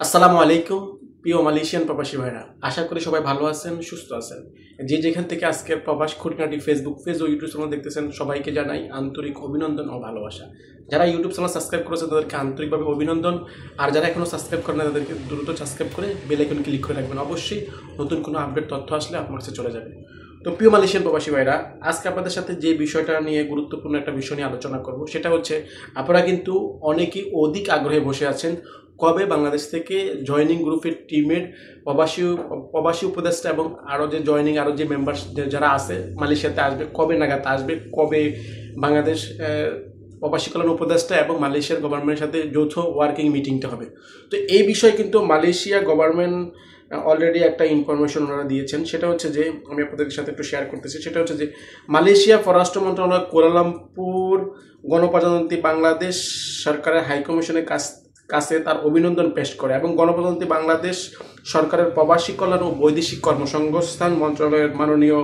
আসসালামু আলাইকুম প্রিয় মালয়েশিয়ান প্রবাসী ভাইরা, আশা করি সবাই ভালো আছেন, সুস্থ আছেন। যে যেখান থেকে আজকের প্রবাস খুঁটিনাটি ফেসবুক পেজ ও ইউটিউব চ্যানেল দেখতেছেন, সবাইকে জানাই আন্তরিক অভিনন্দন ও ভালোবাসা। যারা ইউটিউব চ্যানেল সাবস্ক্রাইব করেছেন তাদেরকে আন্তরিকভাবে অভিনন্দন, আর যারা এখনও সাবস্ক্রাইব করেন না তাদেরকে দ্রুত সাবস্ক্রাইব করে বেল আইকন ক্লিক করে রাখবেন। অবশ্যই নতুন কোনো আপডেট তথ্য আসলে আপনার কাছে চলে যাবে। তো প্রিয় মালয়েশিয়ান প্রবাসী ভাইরা, আজকে আপনাদের সাথে যে বিষয়টা নিয়ে গুরুত্বপূর্ণ একটা বিষয় নিয়ে আলোচনা করব, সেটা হচ্ছে আপনারা কিন্তু অনেকেই অধিক আগ্রহে বসে আছেন কবে বাংলাদেশ থেকে জয়নিং গ্রুপের টিমের প্রবাসী উপদেষ্টা এবং আরও যে জয়নিং আরও যে মেম্বার্স যারা আছে মালয়েশিয়াতে আসবে, কবে নাগাদ আসবে, কবে বাংলাদেশ প্রবাসী কল্যাণ উপদেষ্টা এবং মালয়েশিয়ার গভর্নমেন্টের সাথে যৌথ ওয়ার্কিং মিটিংটা হবে। তো এই বিষয়ে কিন্তু মালয়েশিয়া গভর্নমেন্ট অলরেডি একটা ইনফরমেশন ওনারা দিয়েছেন। সেটা হচ্ছে যে আমি আপনাদের সাথে একটু শেয়ার করতেছি। সেটা হচ্ছে যে মালয়েশিয়া পররাষ্ট্র মন্ত্রণালয় কুয়ালালামপুর গণপ্রজাতন্ত্রী বাংলাদেশ সরকারের হাইকমিশনের কাছে তার অভিনন্দন পেশ করে এবং গণপ্রজাতন্ত্রী বাংলাদেশ সরকারের প্রবাসী কল্যাণ ও বৈদেশিক কর্মসংস্থান মন্ত্রণালয়ের মাননীয়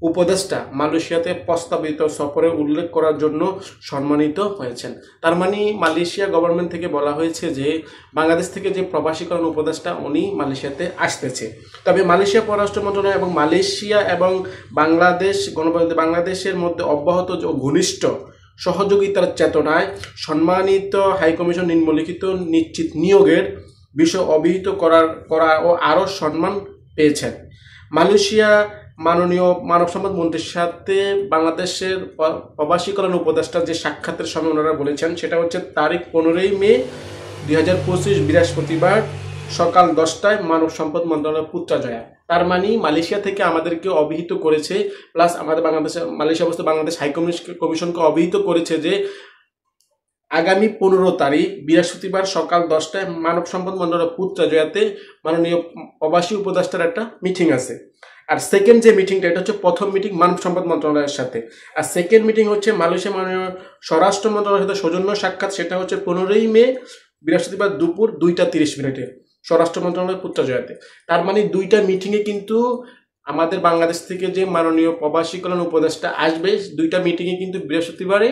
উপদেষ্টা মালয়েশিয়াতে প্রস্তাবিত সফরে উল্লেখ করার জন্য সম্মানিত হয়েছেন। তার মানে মালয়েশিয়া গভর্নমেন্ট থেকে বলা হয়েছে যে বাংলাদেশ থেকে যে প্রবাসীকরণ উপদেষ্টা উনি মালয়েশিয়াতে আসতেছে। তবে মালয়েশিয়া পররাষ্ট্র মন্ত্রণালয় এবং মালয়েশিয়া এবং বাংলাদেশ গণপ্রজাতন্ত্রী বাংলাদেশের মধ্যে অব্যাহত ঘনিষ্ঠ সহযোগিতার চেতনায় সম্মানিত হাইকমিশন নিম্নলিখিত নিশ্চিত নিয়োগের বিষয় অভিহিত করা ও আরও সম্মান পেয়েছেন। মালয়েশিয়া মাননীয় মানব সম্পদ মন্ত্রীর সাথে বাংলাদেশের প্রবাসী কল্যাণ উপদেষ্টা যে সাক্ষাতের সময় ওনারা বলেছেন, সেটা হচ্ছে তারিখ 15 মে 2025 বৃহস্পতিবার সকাল 10টায় মানব সম্পদ মন্ত্রণালয় পুত্রাজয়া। তার মানে মালয়েশিয়া থেকে আমাদেরকে অবহিত করেছে, প্লাস আমাদের মালয়েশিয়া অবস্থা বাংলাদেশ হাইকমিশনকে অবহিত করেছে যে আগামী 15 তারিখ বৃহস্পতিবার সকাল 10টায় মানব সম্পদ মন্ত্রণালয় পুত্রাজয়াতে মাননীয় প্রবাসী উপদেষ্টার একটা মিটিং আছে। আর সেকেন্ড যে মিটিংটা, এটা হচ্ছে প্রথম মিটিং মানব সম্পদ মন্ত্রণালয়ের সাথে, আর সেকেন্ড মিটিং হচ্ছে মালয়েশিয়া মাননীয় স্বরাষ্ট্র মন্ত্রণালয়ের সাথে সৌজন্য সাক্ষাৎ। সেটা হচ্ছে 15 মে বৃহস্পতিবার দুপুর 2:30 স্বরাষ্ট্র মন্ত্রণালয়ের পুত্রাজয়াতে। তার মানে দুইটা মিটিংয়ে কিন্তু আমাদের বাংলাদেশ থেকে যে মাননীয় প্রবাসী কল্যাণ উপদেষ্টা আসবে, দুইটা মিটিংয়ে কিন্তু বৃহস্পতিবারে,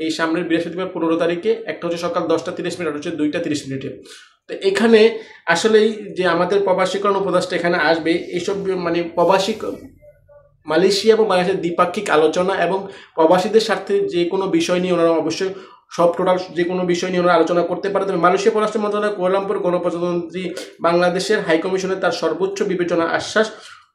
এই সামনের বৃহস্পতিবার 15 তারিখে, একটা হচ্ছে সকাল 10:30, আর হচ্ছে 2:30। তো এখানে আসলেই যে আমাদের প্রবাসীকরণ উপদেষ্টা এখানে আসবে, এইসব মানে প্রবাসী মালয়েশিয়া এবং বাংলাদেশের দ্বিপাক্ষিক আলোচনা এবং প্রবাসীদের স্বার্থে যে কোনো বিষয় নিয়ে ওনারা অবশ্যই সব টোটাল যে কোনো বিষয় নিয়ে ওনারা আলোচনা করতে পারে। তবে মালয়েশিয়া পররাষ্ট্র মন্ত্রণালয় কুয়ালালামপুর গণপ্রজাতন্ত্রী বাংলাদেশের হাইকমিশনে তার সর্বোচ্চ বিবেচনা আশ্বাস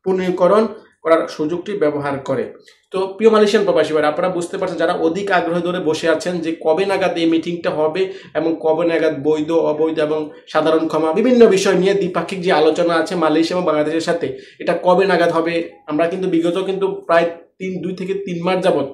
পুনরীকরণ করার সুযোগটি ব্যবহার করে। তো প্রিয় মালয়েশিয়ান প্রবাসী ভাইরা, আপনারা বুঝতে পারছেন যারা অধিক আগ্রহ ধরে বসে আছেন যে কবে নাগাদ এই মিটিংটা হবে এবং কবে নাগাদ বৈধ অবৈধ এবং সাধারণ ক্ষমা বিভিন্ন বিষয় নিয়ে দ্বিপাক্ষিক যে আলোচনা আছে মালয়েশিয়া এবং বাংলাদেশের সাথে, এটা কবে নাগাদ হবে। আমরা কিন্তু বিগত প্রায় 2 থেকে 3 মাস যাবত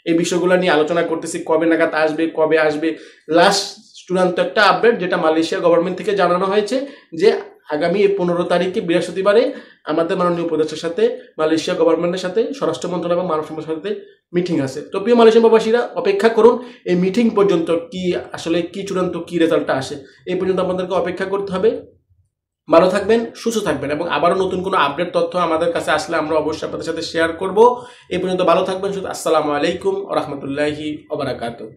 এই বিষয়গুলো নিয়ে আলোচনা করতেছি, কবে নাগাদ আসবে, কবে আসবে। লাস্ট চূড়ান্ত একটা আপডেট যেটা মালয়েশিয়া গভর্নমেন্ট থেকে জানানো হয়েছে যে আগামী 15 তারিখে বৃহস্পতিবারে আমাদের মাননীয় উপদেষ্টার সাথে মালয়েশিয়া গভর্নমেন্টের সাথে স্বরাষ্ট্র মন্ত্রণালয় এবং মানব সম্পদের সাথে মিটিং আছে। তো প্রিয় মালয়েশিয়ান প্রবাসীরা, অপেক্ষা করুন এই মিটিং পর্যন্ত কি চূড়ান্ত কি রেজাল্টটা আসে। এই পর্যন্ত আপনাদেরকে অপেক্ষা করতে হবে। ভালো থাকবেন, সুস্থ থাকবেন এবং আবারও নতুন কোনো আপডেট তথ্য আমাদের কাছে আসলে আমরা অবশ্যই আপনাদের সাথে শেয়ার করব। এই পর্যন্ত ভালো থাকবেন। আসসালামু আলাইকুম ওয়া রাহমাতুল্লাহি ওয়া বারাকাতুহু।